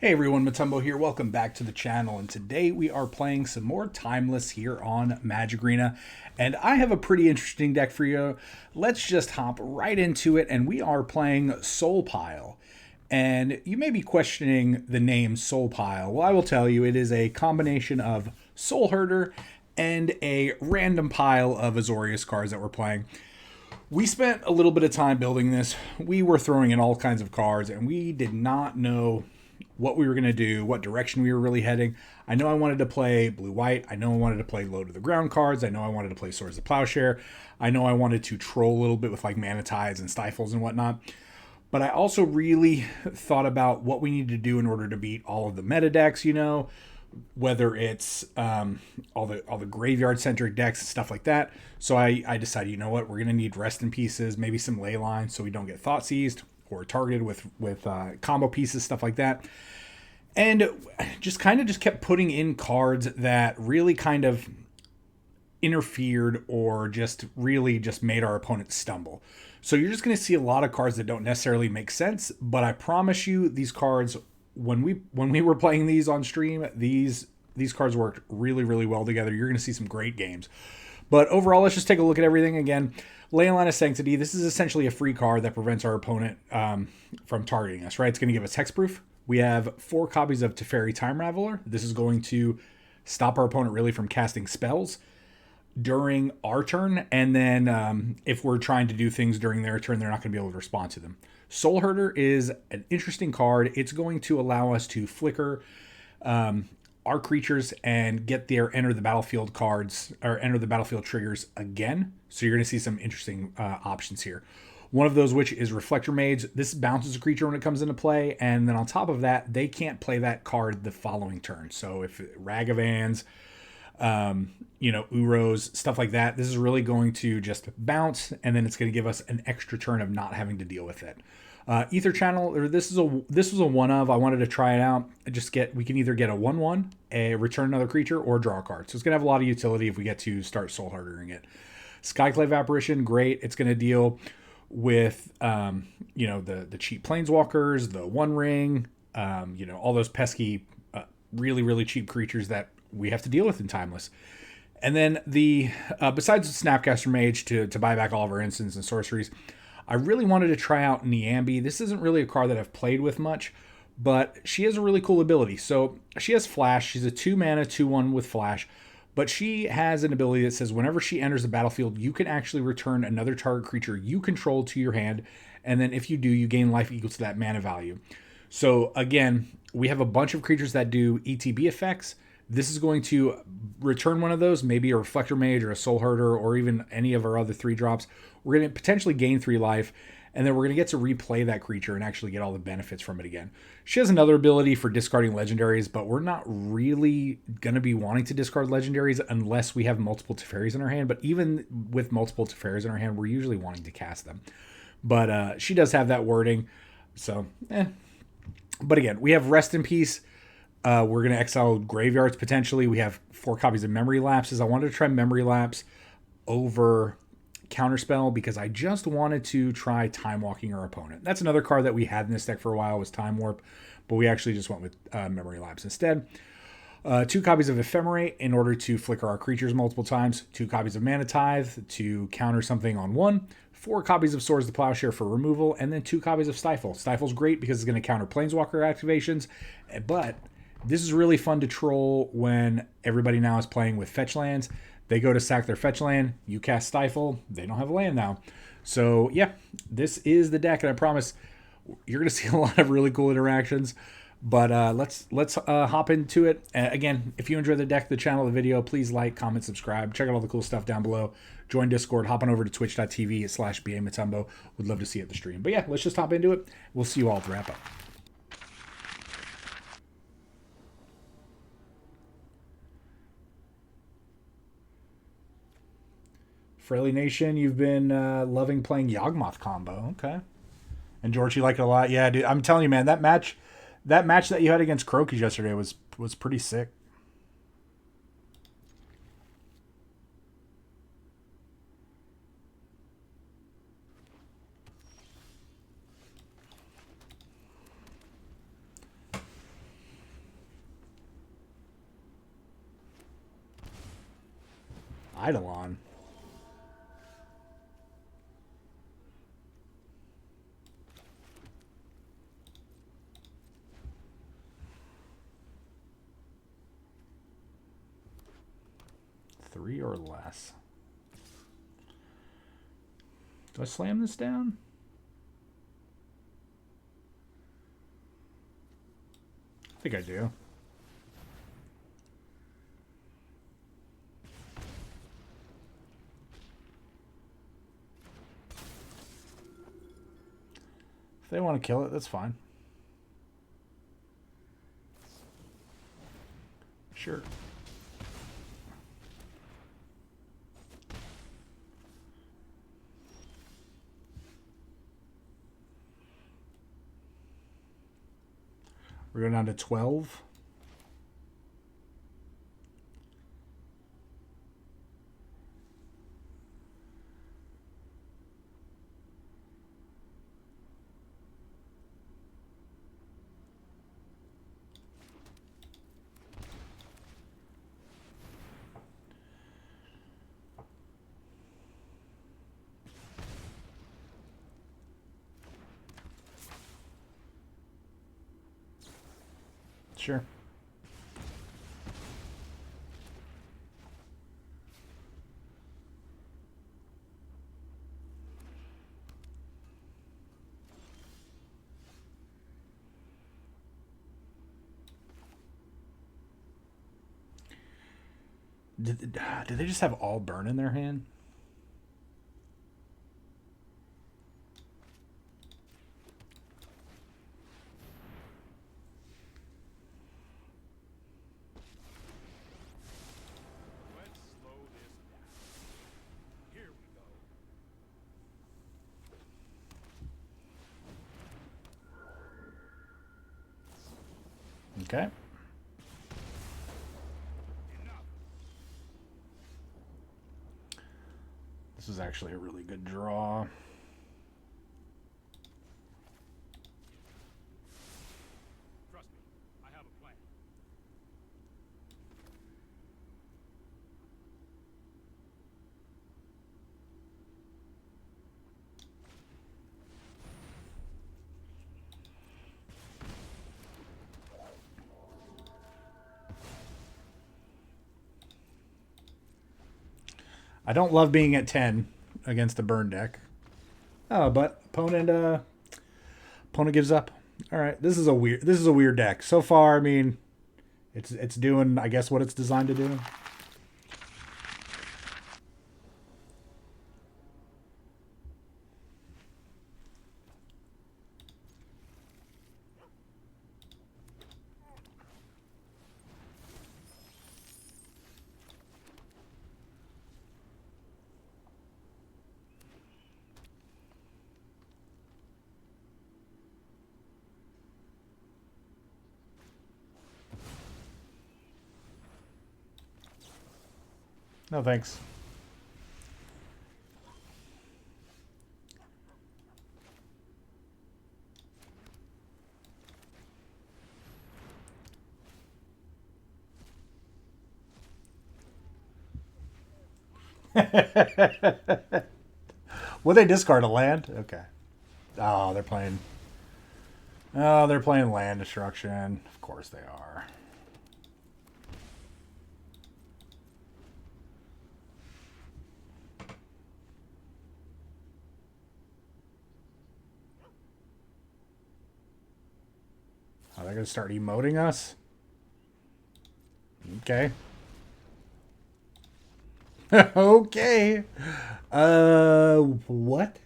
Hey everyone, Motumbo here. Welcome back to the channel, and today we are playing some more Timeless here on Magic Arena, and I have a pretty interesting deck for you. Let's just hop right into it, and we are playing Soul Pile. And you may be questioning the name Soul Pile. Well, I will tell you, it is a combination of Soulherder and a random pile of Azorius cards that we're playing. We spent a little bit of time building this. We were throwing in all kinds of cards, and we did not know what we were going to do, what direction we were really heading. I know I wanted to play blue-white. I know I wanted to play low to the ground cards. I know I wanted to play Swords of Plowshare. I know I wanted to troll a little bit with like Mana Tides and Stifles and whatnot. But I also really thought about what we need to do in order to beat all of the meta decks, whether it's all the graveyard-centric decks and stuff like that. So I decided, you know what, we're going to need Rest in Pieces, maybe some Leyline so we don't get thought seized or targeted with combo pieces, stuff like that. And just kept putting in cards that really kind of interfered or just really just made our opponent stumble. So you're just going to see a lot of cards that don't necessarily make sense, but I promise you these cards, when we were playing these on stream, these cards worked really, really well together. You're going to see some great games. But overall, let's just take a look at everything again. Leyline of Sanctity. This is essentially a free card that prevents our opponent from targeting us, right? It's going to give us hexproof. We have 4 copies of Teferi Time Raveler. This is going to stop our opponent really from casting spells during our turn. And then if we're trying to do things during their turn, they're not going to be able to respond to them. Soulherder is an interesting card. It's going to allow us to flicker our creatures and get their enter the battlefield cards or enter the battlefield triggers again. So you're going to see some interesting options here. One of those, which is Reflector Mage. This bounces a creature when it comes into play, and then on top of that, they can't play that card the following turn. So if Ragavans, Uros, stuff like that, this is really going to just bounce, and then it's going to give us an extra turn of not having to deal with it. Aether Channeler, this was a one of. I wanted to try it out. We can either get a 1/1, a return another creature, or draw a card. So it's gonna have a lot of utility if we get to start Soulherdering it. Skyclave Apparition, great. It's gonna deal with the cheap planeswalkers, the One Ring, all those pesky, really, really cheap creatures that we have to deal with in Timeless. And then besides the Snapcaster Mage to buy back all of our instants and sorceries, I really wanted to try out Niambi. This isn't really a card that I've played with much, but she has a really cool ability. So she has Flash. She's a 2-mana, 2/1 with Flash, but she has an ability that says whenever she enters the battlefield, you can actually return another target creature you control to your hand, and then if you do, you gain life equal to that mana value. So again, we have a bunch of creatures that do ETB effects. This is going to return one of those, maybe a Reflector Mage or a Soulherder or even any of our other 3-drops. We're going to potentially gain 3 life, and then we're going to get to replay that creature and actually get all the benefits from it again. She has another ability for discarding legendaries, but we're not really going to be wanting to discard legendaries unless we have multiple Teferis in our hand. But even with multiple Teferis in our hand, we're usually wanting to cast them. But she does have that wording, so But again, we have Rest in Peace. We're going to exile graveyards potentially. We have 4 copies of Memory Lapses. I wanted to try Memory Lapse over Counterspell because I just wanted to try Time Walking our opponent. That's another card that we had in this deck for a while, was Time Warp, but we actually just went with Memory Lapse instead. 2 copies of Ephemerate in order to flicker our creatures multiple times. 2 copies of Mana Tithe to counter something on 1. 4 copies of Swords to Plowshare for removal, and then 2 copies of Stifle. Stifle's great because it's going to counter Planeswalker activations, but this is really fun to troll when everybody now is playing with fetch lands. They go to sack their fetch land, you cast Stifle, they don't have a land now. So yeah, this is the deck, and I promise you're going to see a lot of really cool interactions. But let's hop into it. Again, if you enjoy the deck, the channel, the video, please like, comment, subscribe. Check out all the cool stuff down below. Join Discord. Hop on over to twitch.tv/BAMotumbo. Would love to see you at the stream. But yeah, let's just hop into it. We'll see you all at the wrap up. Fraley Nation, you've been loving playing Yawgmoth combo. Okay. And George, you like it a lot. Yeah, dude. I'm telling you, man, that match that you had against Croaky yesterday was pretty sick. Eidolon. Three or less. Do I slam this down? I think I do. If they want to kill it, that's fine. Sure. We're going down to 12. Sure. Did they just have all burn in their hand? Okay. This is actually a really good draw. Trust me, I have a plan. I don't love being at 10 against the burn deck. Oh, but opponent gives up. All right, this is a weird deck. So far, I mean, it's doing, I guess, what it's designed to do. No thanks. Will they discard a land? Okay. Oh, they're playing. Oh, they're playing land destruction. Of course they are. Oh, they're gonna start emoting us? Okay. Okay. What?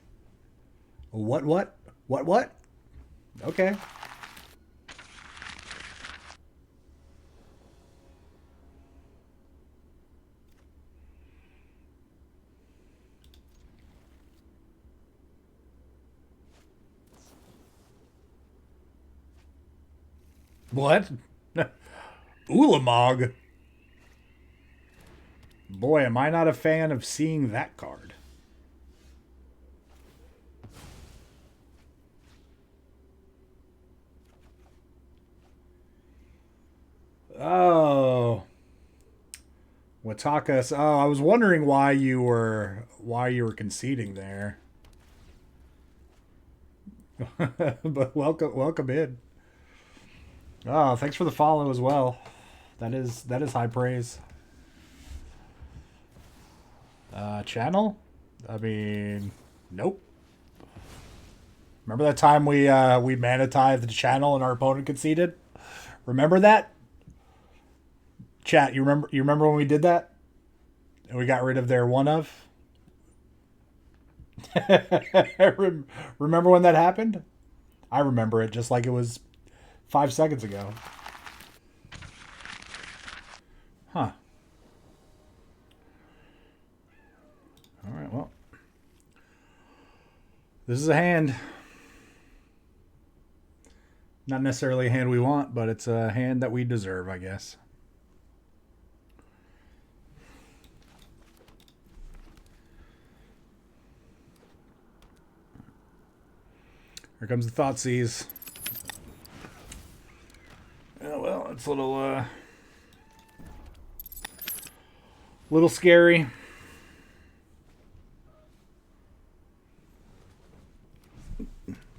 What? Okay. What? Ulamog. Boy, am I not a fan of seeing that card. Oh. Watakas. Oh, I was wondering why you were conceding there. But welcome in. Oh, thanks for the follow as well. That is high praise. Channel? I mean, nope. Remember that time we manatized the channel and our opponent conceded? Remember that? Chat, you remember when we did that? And we got rid of their one of? Remember when that happened? I remember it just like it was 5 seconds ago. Huh. Alright, well. This is a hand. Not necessarily a hand we want, but it's a hand that we deserve, I guess. Here comes the Thoughtseize. Oh, well, it's a little scary.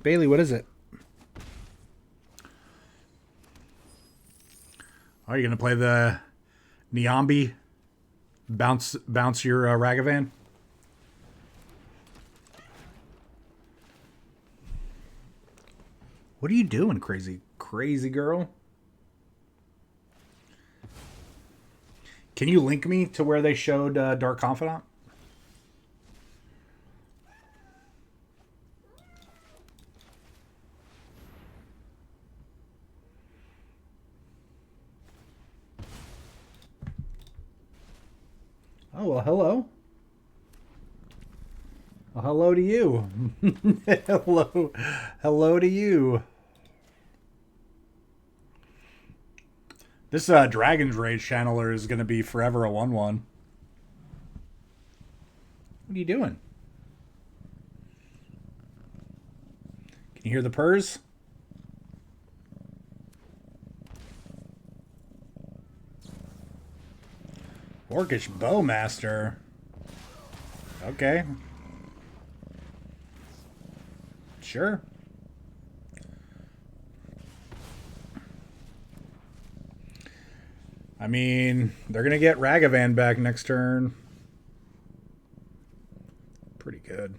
Bailey, what is it? Are you going to play the Niambi? Bounce your Ragavan? What are you doing, crazy girl? Can you link me to where they showed Dark Confidant? Oh, well, hello. Well, hello to you. Hello to you. This Dragon's Rage Channeler is going to be forever a 1/1. What are you doing? Can you hear the purrs? Orcish Bowmaster. Okay. Sure. I mean, they're going to get Ragavan back next turn. Pretty good.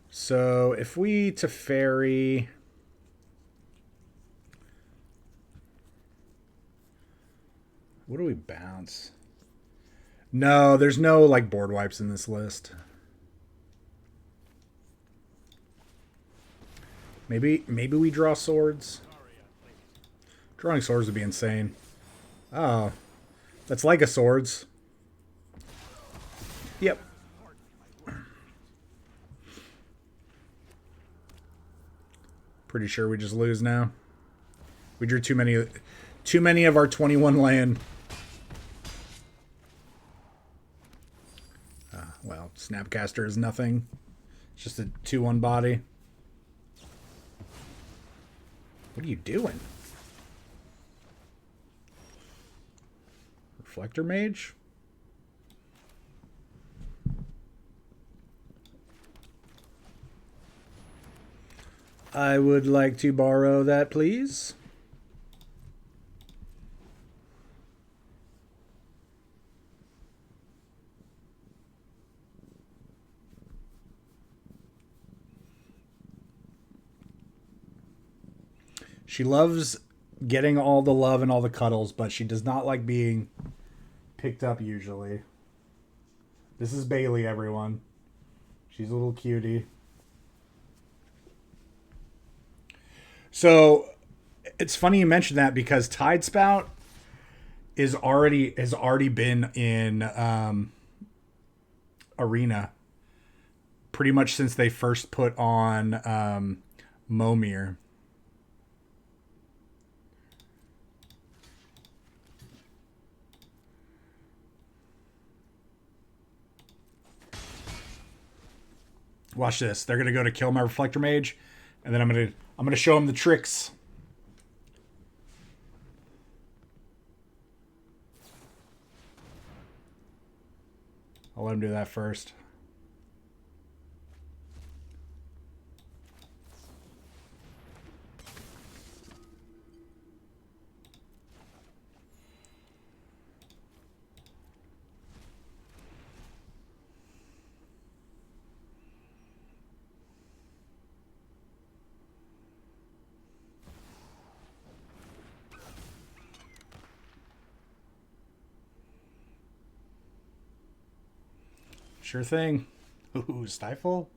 So, if we Teferi... What do we bounce? No, there's no like board wipes in this list. Maybe we draw swords. Drawing swords would be insane. Oh, that's like a swords. Yep. Pretty sure we just lose now. We drew too many of our 21 land. Well, Snapcaster is nothing. It's just a 2/1 body. What are you doing? Reflector Mage? I would like to borrow that, please. She loves getting all the love and all the cuddles, but she does not like being picked up usually. This is Bailey, everyone. She's a little cutie. So, it's funny you mentioned that because Tidespout has already been in Arena pretty much since they first put on Momir. Watch this. They're gonna go to kill my Reflector Mage, and then I'm gonna show them the tricks. I'll let him do that first. Sure thing. Ooh, Stifle?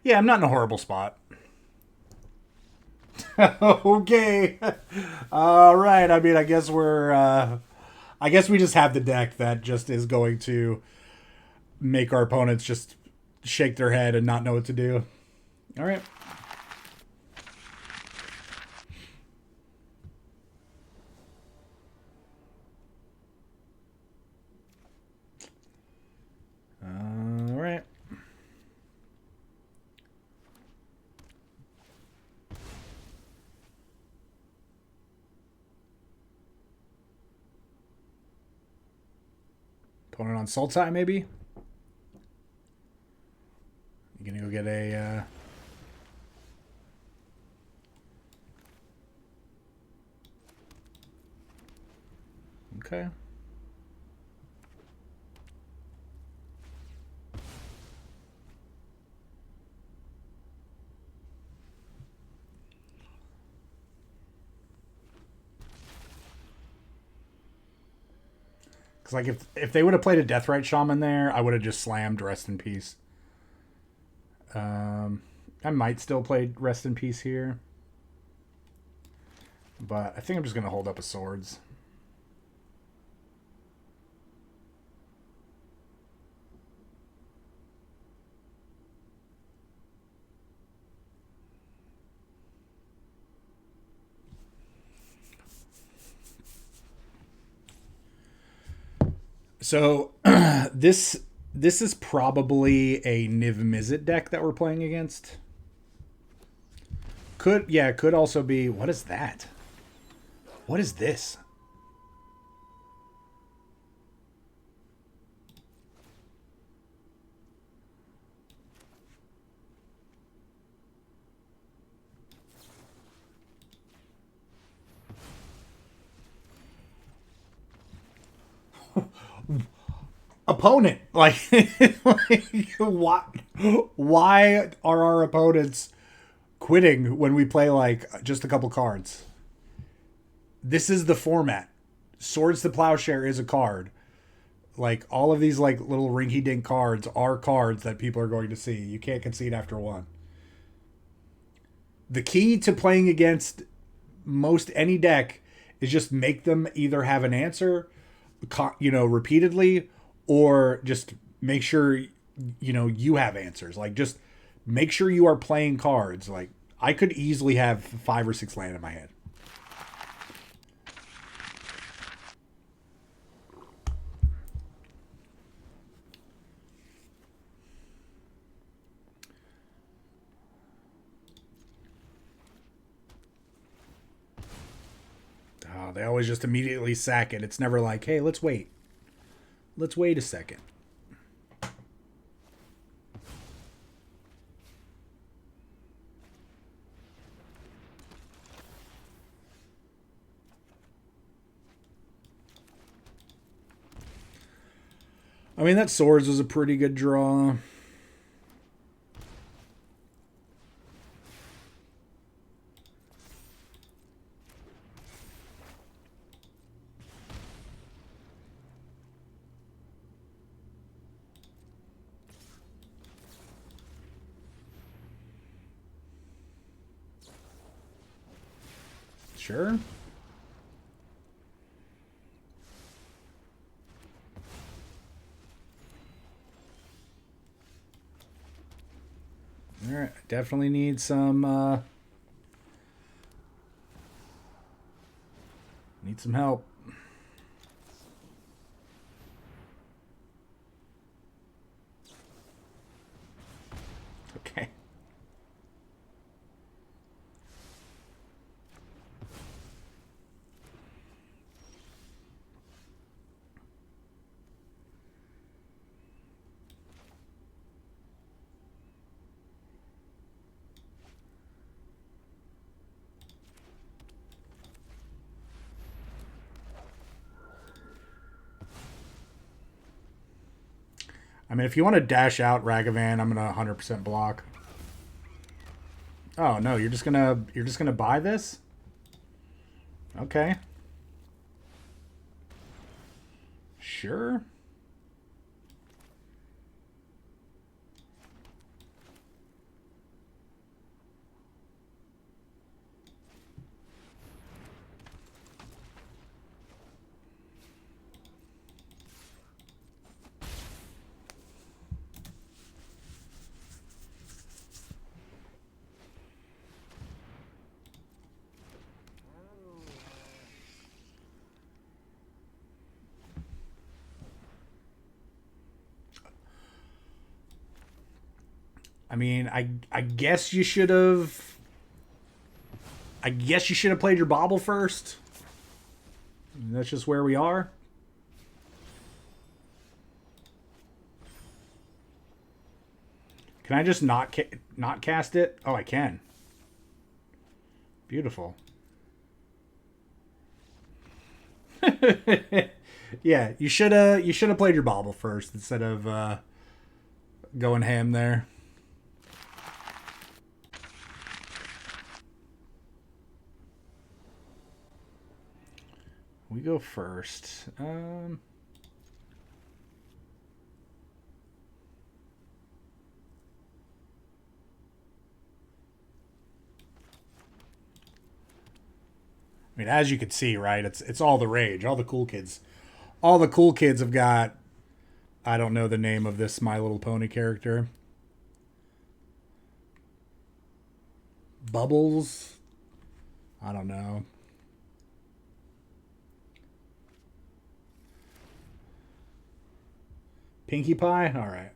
Yeah, I'm not in a horrible spot. Okay. All right. I mean, I guess I guess we just have the deck that just is going to make our opponents just shake their head and not know what to do. All right. All right. Opponent on Sultai, maybe? You gonna go get a... Okay. Because, like, if they would have played a Deathrite Shaman there, I would have just slammed Rest in Peace. I might still play Rest in Peace here. But I think I'm just going to hold up a Swords. So this is probably a Niv Mizzet deck that we're playing against. Could also be... What is that? What is this? Opponent, like, why are our opponents quitting when we play like just a couple cards? This is the format. Swords to Plowshare is a card. Like, all of these like little rinky dink cards are cards that people are going to see. You can't concede after one. The key to playing against most any deck is just make them either have an answer, repeatedly, or just make sure you have answers. Like, just make sure you are playing cards. Like, I could easily have 5 or 6 land in my hand. Oh, they always just immediately sack it. It's never like, hey, let's wait. Let's wait a second. I mean, that Swords was a pretty good draw. Sure. All right, definitely need some help. Okay. I mean, if you want to dash out Ragavan, I'm gonna 100% block. Oh no, you're just gonna buy this? Okay. Sure. I mean, I guess you should have. I guess you should have played your bobble first. That's just where we are. Can I just not cast it? Oh, I can. Beautiful. Yeah, you should have played your bobble first instead of going ham there. We go first. I mean, as you can see, right? It's all the rage. All the cool kids. All the cool kids have got. I don't know the name of this My Little Pony character. Bubbles. I don't know. Pinkie Pie. All right.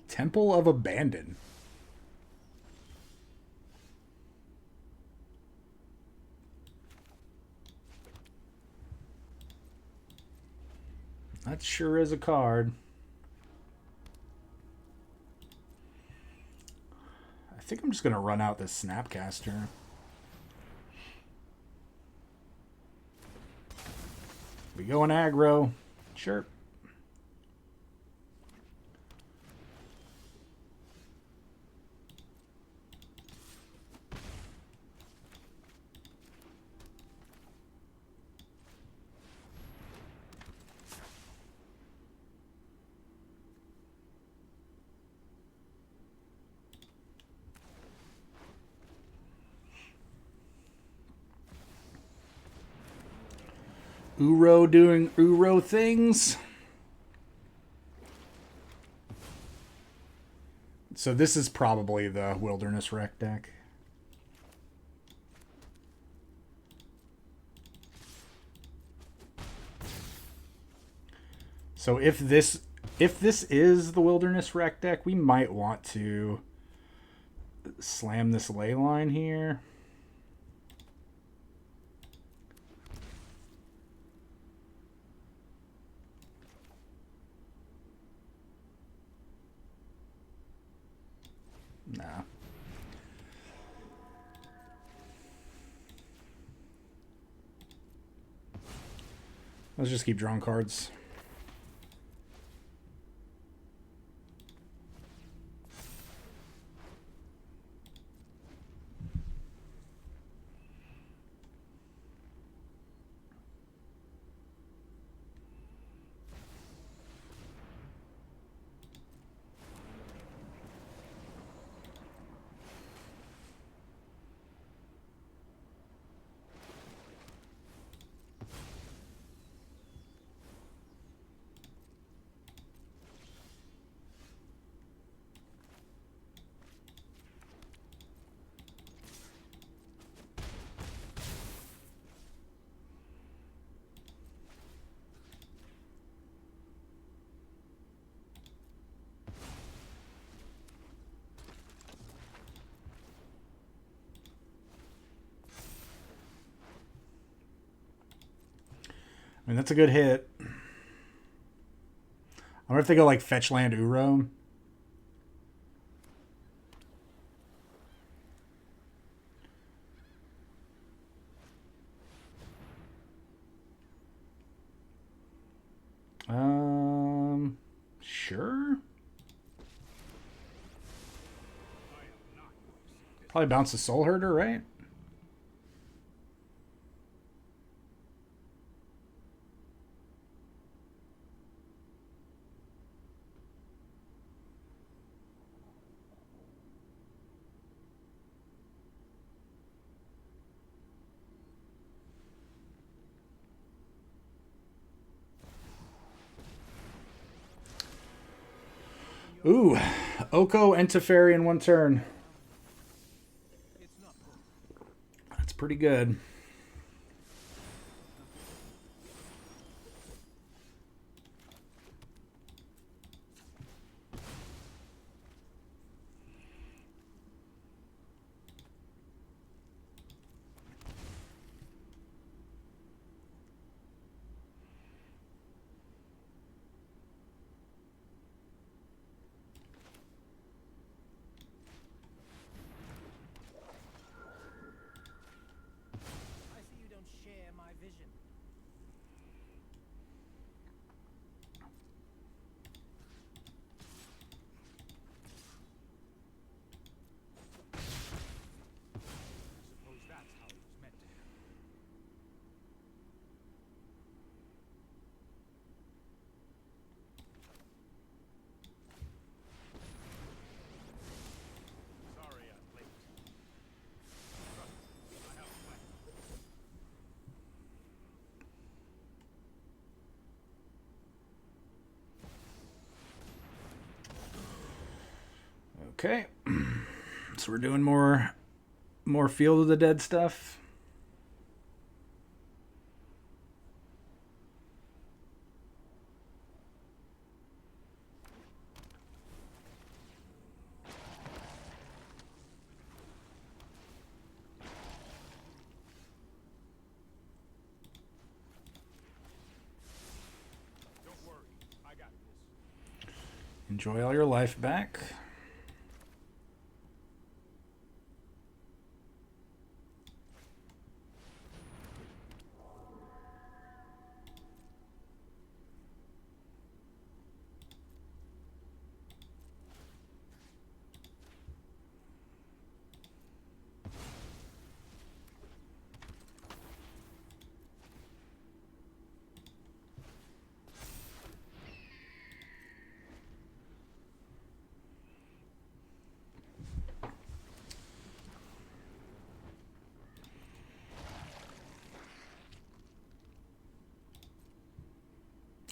Temple of Abandon. That sure is a card. I think I'm just going to run out this Snapcaster. We going aggro. Sure. Uro doing Uro things. So this is probably the Wilderness Wreck deck. So if this is the Wilderness Wreck deck, we might want to slam this Leyline here. Nah. Let's just keep drawing cards. mean, that's a good hit. I wonder if they go like fetch land Uro. Sure. Probably bounce the Soulherder, right? Ooh, Oko and Teferi in one turn. That's pretty good. Okay, so we're doing more Field of the Dead stuff. Don't worry, I got this. Enjoy all your life back.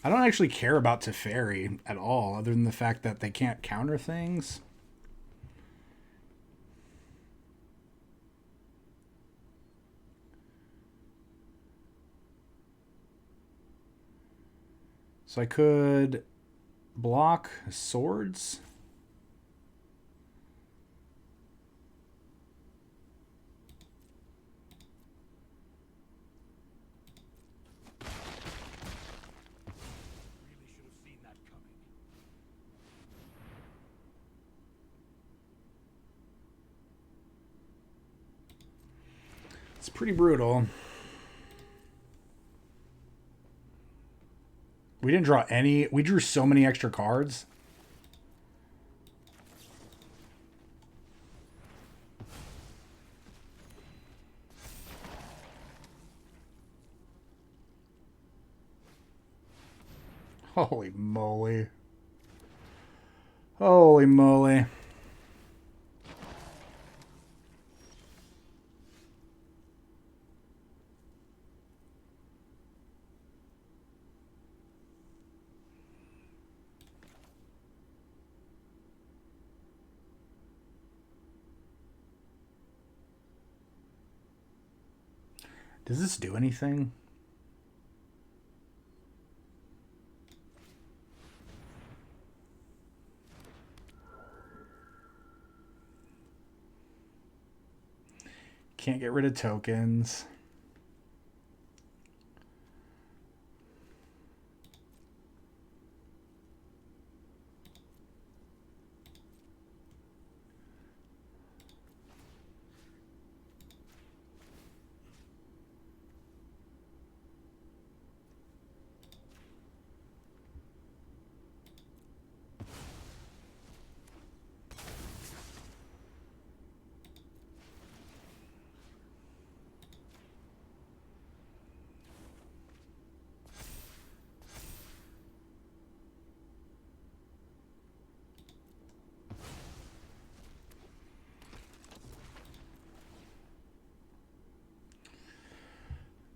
I don't actually care about Teferi at all, other than the fact that they can't counter things. So I could block swords. Really should have seen that coming. It's pretty brutal. We didn't draw any. We drew so many extra cards. Holy moly. Holy moly. Does this do anything? Can't get rid of tokens.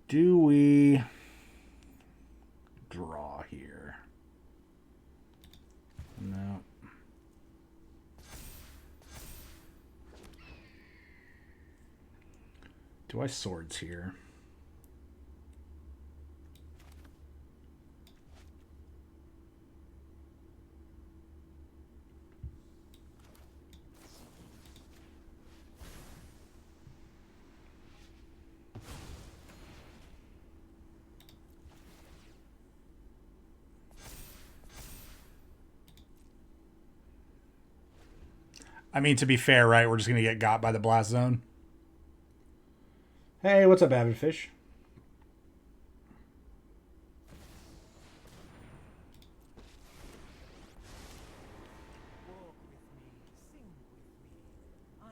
Do we draw here? No. Do I swords here? I mean, to be fair, right? We're just going to get got by the blast zone. Hey, what's up, Avid Fish? Walk with me, sing with me.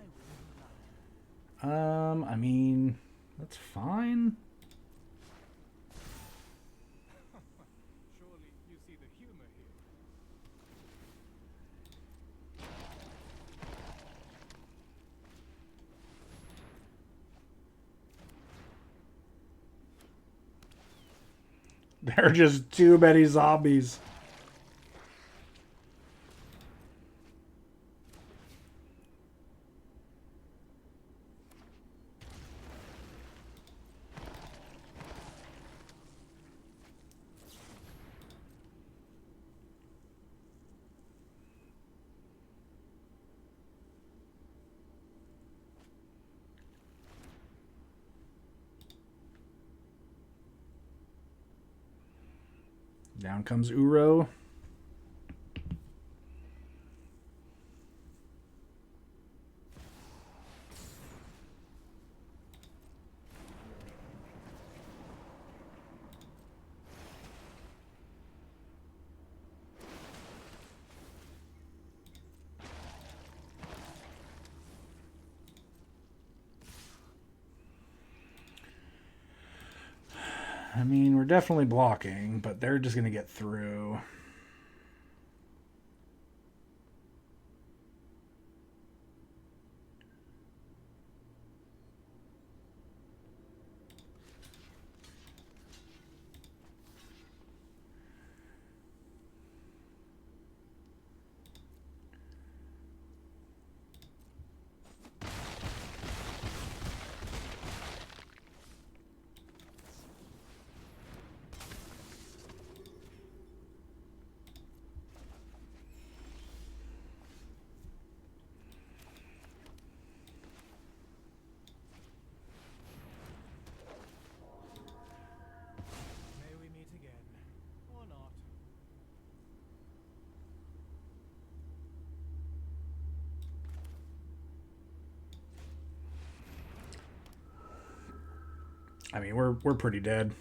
I will lie. I mean, that's fine. Surely you see the humor here. There are just too many zombies. Down comes Uro. I mean, we're definitely blocking, but they're just going to get through. May we meet again, or not? I mean, we're pretty dead.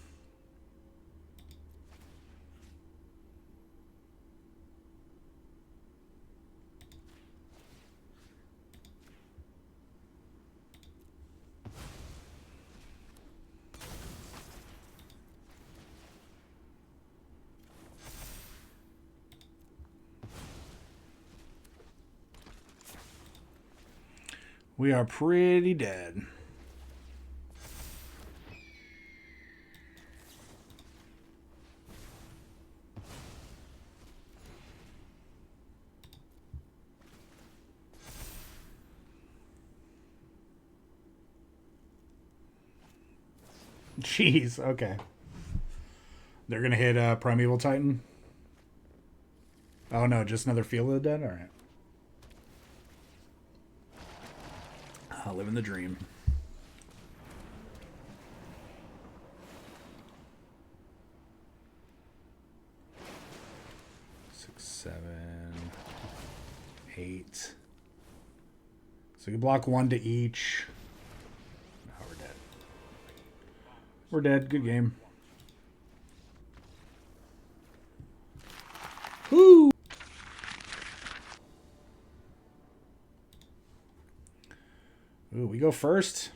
We are pretty dead. Jeez, okay. They're going to hit Primeval Titan. Oh no, just another Field of the Dead? Alright. Living the dream. Six, 7, 8. So you block 1 to each. Oh, we're dead. We're dead. Good game. Woo! Ooh, we go first.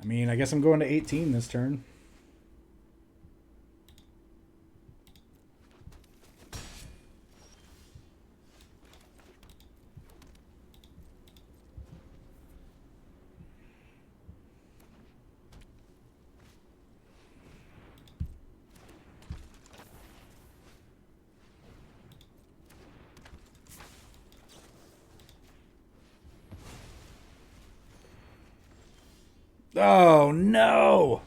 I mean, I guess I'm going to 18 this turn. Oh, no!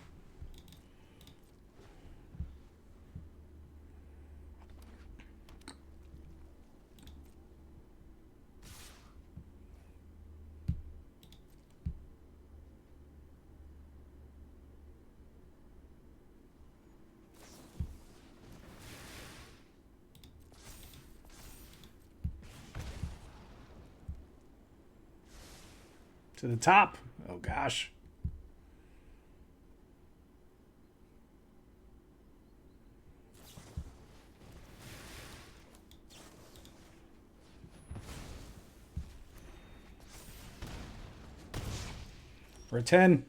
To the top. Oh, gosh. For a 10.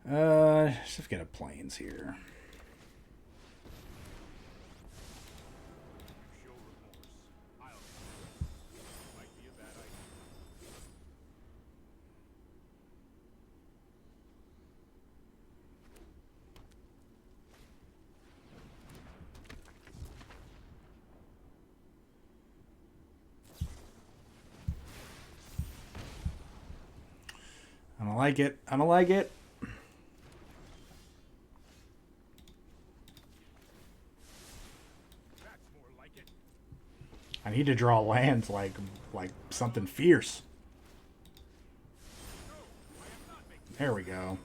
Just have to get a planes here. Show remorse. Might be a bad idea. I don't like it. I don't like it. That's more like it. I need to draw lands like something fierce. No, I am not making. There we go.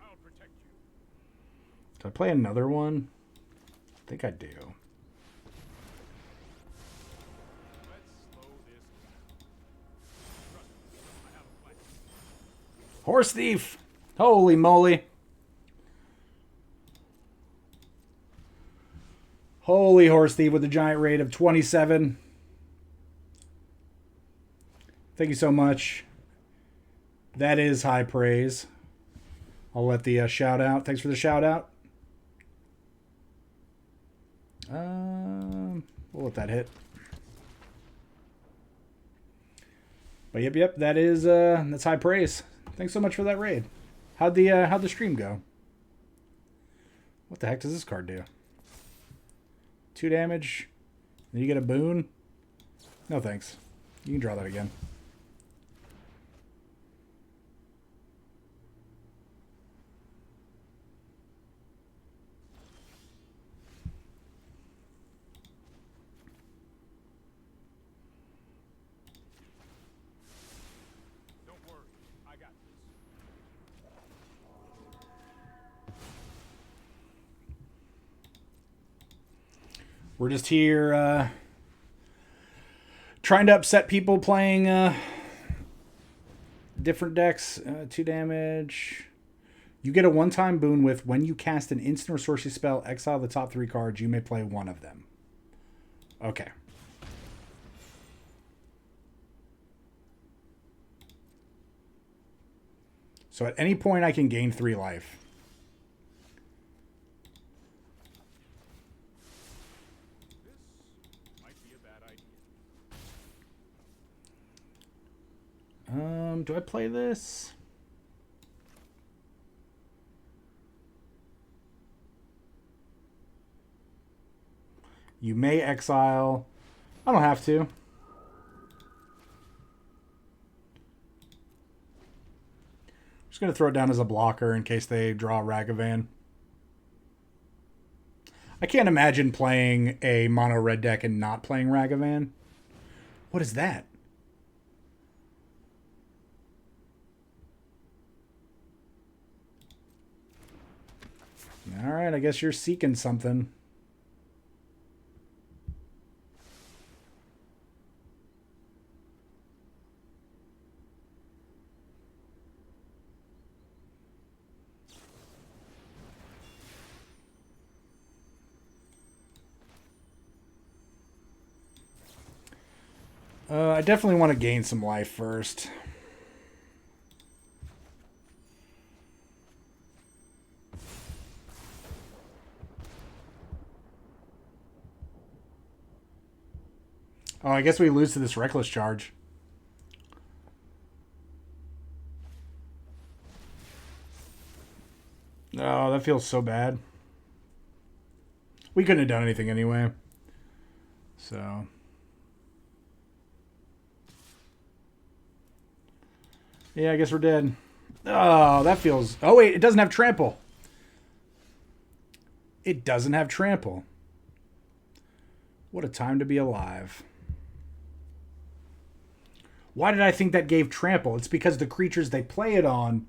I'll protect you. Did I play another one? I think I do. Let's slow this down. Trust me, I have a plan. Horse thief! Holy moly. Holy horse thief with a giant rate of 27. Thank you so much. That is high praise. I'll let the shout out. Thanks for the shout out. We'll let that hit. But yep, that is that's high praise. Thanks so much for that raid. How'd the stream go? What the heck does this card do? 2 damage. Then you get a boon. No thanks. You can draw that again. Don't worry, I got this. We're just here trying to upset people playing different decks. 2 damage. You get a one-time boon with when you cast an instant or sorcery spell, exile the top 3 cards. You may play one of them. Okay. So at any point I can gain 3 life. This might be a bad idea. Do I play this? You may exile. I don't have to. Just going to throw it down as a blocker in case they draw Ragavan. I can't imagine playing a mono red deck and not playing Ragavan. What is that? All right, I guess you're seeking something. I definitely want to gain some life first. Oh, I guess we lose to this Reckless Charge. Oh, that feels so bad. We couldn't have done anything anyway. So... yeah, I guess we're dead. Oh, that feels... oh, wait, it doesn't have trample. It doesn't have trample. What a time to be alive. Why did I think that gave trample? It's because the creatures they play it on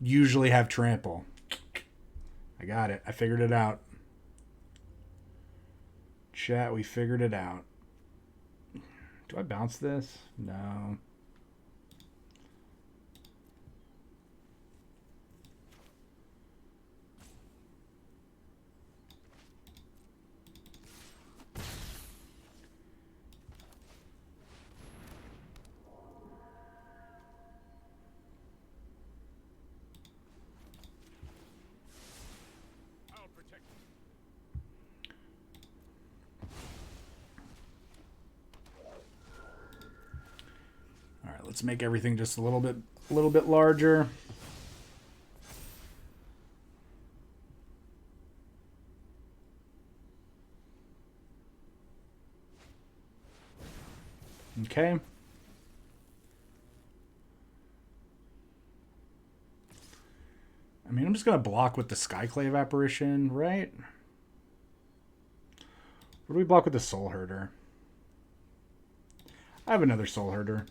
usually have trample. I got it. I figured it out. Chat, we figured it out. Do I bounce this? No. I'll protect you. All right, let's make everything just a little bit larger. Okay. I mean, I'm just going to block with the Skyclave Apparition, right? What do we block with the Soulherder? I have another Soulherder.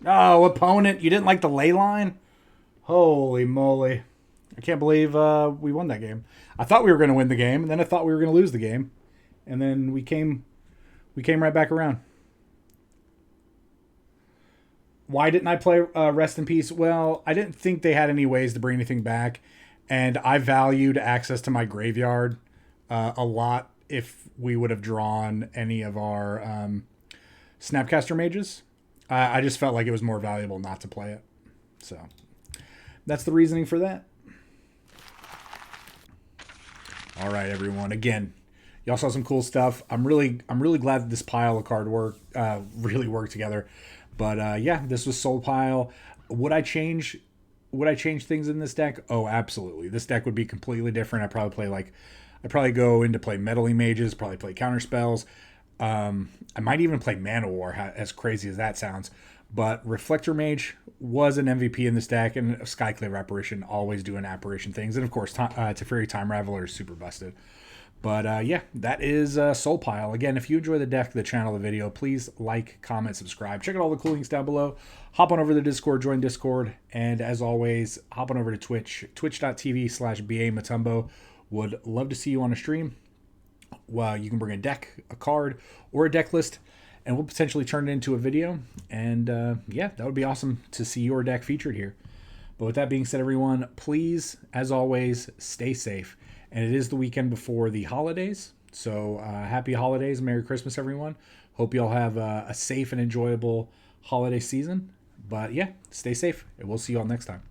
Oh, opponent, you didn't like the ley line? Holy moly. I can't believe we won that game. I thought we were going to win the game, and then I thought we were going to lose the game. And then we came right back around. Why didn't I play Rest in Peace? Well, I didn't think they had any ways to bring anything back. And I valued access to my graveyard a lot if we would have drawn any of our Snapcaster Mages. I just felt like it was more valuable not to play it. So that's the reasoning for that. All right, everyone. Again, y'all saw some cool stuff. I'm really glad that this pile of card work really worked together. But yeah, this was Soul Pile. Would I change things in this deck? Oh, absolutely. This deck would be completely different. I'd probably go into play Meddling Mages, probably play counter spells. I might even play Mana War, as crazy as that sounds. But Reflector Mage was an MVP in this deck, and Skyclave Apparition always doing apparition things. And of course, Teferi Time Raveler is super busted. But yeah, that is Soul Pile. Again, if you enjoy the deck, the channel, the video, please like, comment, subscribe. Check out all the cool links down below. Hop on over to the Discord, join Discord. And as always, hop on over to Twitch, twitch.tv/BA Motumbo. Would love to see you on a stream. Well, you can bring a deck, a card, or a deck list, and we'll potentially turn it into a video. And yeah, that would be awesome to see your deck featured here. But with that being said, everyone, please, as always, stay safe. And it is the weekend before the holidays. So happy holidays. Merry Christmas, everyone. Hope you all have a safe and enjoyable holiday season. But yeah, stay safe, and we'll see you all next time.